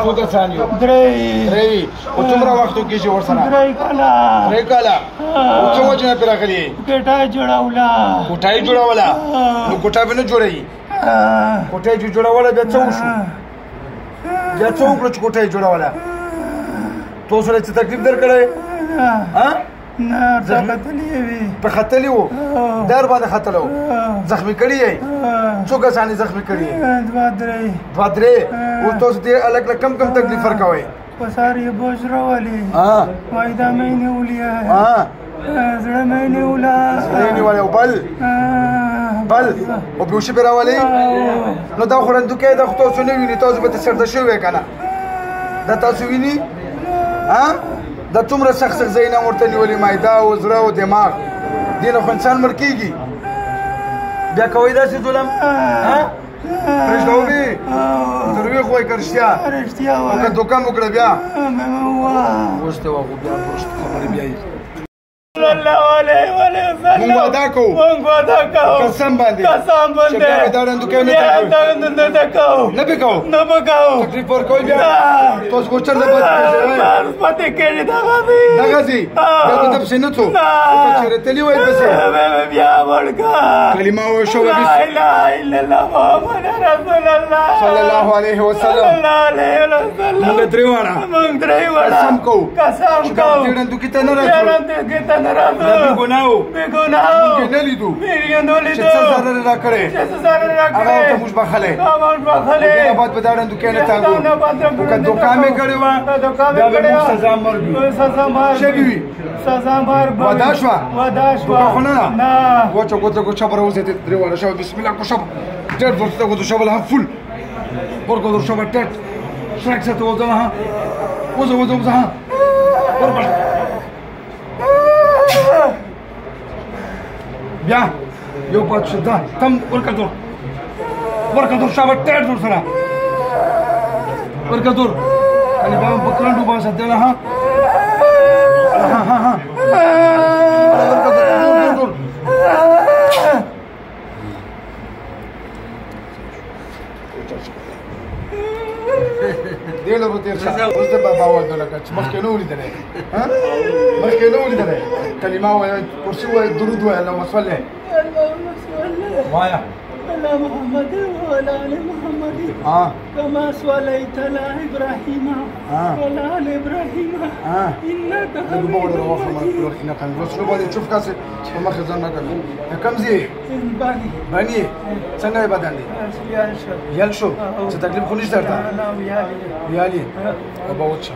څو کسان یو؟ درې. او څومره وخت وکړي چې ورسره؟ 3 کاله. 3 کاله. او څه وجه نه پرې راغلي؟ کوټه جوړوله. کوټه یې جوړوله؟ نو کوټه به نه جوړوي؟ کوټه یې جوړوله بیا څه وشو؟ بیا څه وکړو چې کوټه یې جوړوله؟ تو سره څه تکلیف درکړی؟ نه په ختلې وي. په ختلې وو؟ در باندې ختلی وو؟ زخمي کړي یې؟ څو کسان یې زخمي کړي یې؟ 2 3. اوس تاسو دې هلک له کم تکلیف ورکوئ؟ په سر یې بوج راولي. معده مې یې نیولې. زړه مې یې نیولی. زړه یې نیولی. او بل او بیهوشي پرې راولي؟ نو دا خو رندوکی ده، خو تاسو نه ویني، تاسو به سرده شوی که نه؟ دا تاسو ویني؟ دا څومره سخت ځایونه ورته نیولي، معده او زړه او دماغ. دې نه خو انسان مړ کېږي. بیا کوئ داسې ظلم؟ پرېږده ومې دروېغ وایي که رښتیا؟ او که دوکه مو کړه بیا؟ اوس ته وغو بیا برشت خبرې بیا یې صلی الله علیه وسلم. مونږ وعده کوو. قسم باندې. چې بیا به دا رندوکی نه کوو. نه به کوو؟ تکلیف ورکوئ بیا؟ تاسو خو چېرته پاتې کېږي دغسې بیا به ده پسې نه څو؟ که چېرې تلي وای پسې بیا ورکه کلمه وشوه لا اله الا الله محمد رسول الله صلی الله علیه وسلم. مونږ درې واړه قسم کوو چې دا دې رندوکي ته نه راځو. دا بې ګناه وو. مونږ یې نه لیدو چې څه ضرر یې راکړی، هغه ورته موږ بخلی. بیا بعد به دا رندوکی نه تانګو. خو که دوکه مې کړې وه بیا به موږ سزا مرګ وي. ښه به وي. وعده شوه؟ دوکه خو نه ده؟ وچه گوچه برای وزیده درې واړه شوه. بسم الله کو شب ډېر ورته گوتو شبل هم فول ورګو شوه ټټ شرک سته وځه ها وځه ها ورګو بیا یو پات شدا تم ورګو شوه ټټ ور سره ورګو अनि बाबा बकरंडू बासा देला हा دیل ورته څه اوس د بابا وځه لکه چې مخکې نو لیدلې مخکې نو لیدلې کلمه وای کرسي وای درود وای الله وصلی وایا على محمد وعلى آل محمد كما صليت على إبراهيم وعلى آل إبراهيم إنك حميد مجيد. شوف كاسي وما خزاننا كم زي بني څنګه بدن دي یل شو څه تکلیف خو نشته درته ویالي ابا وچه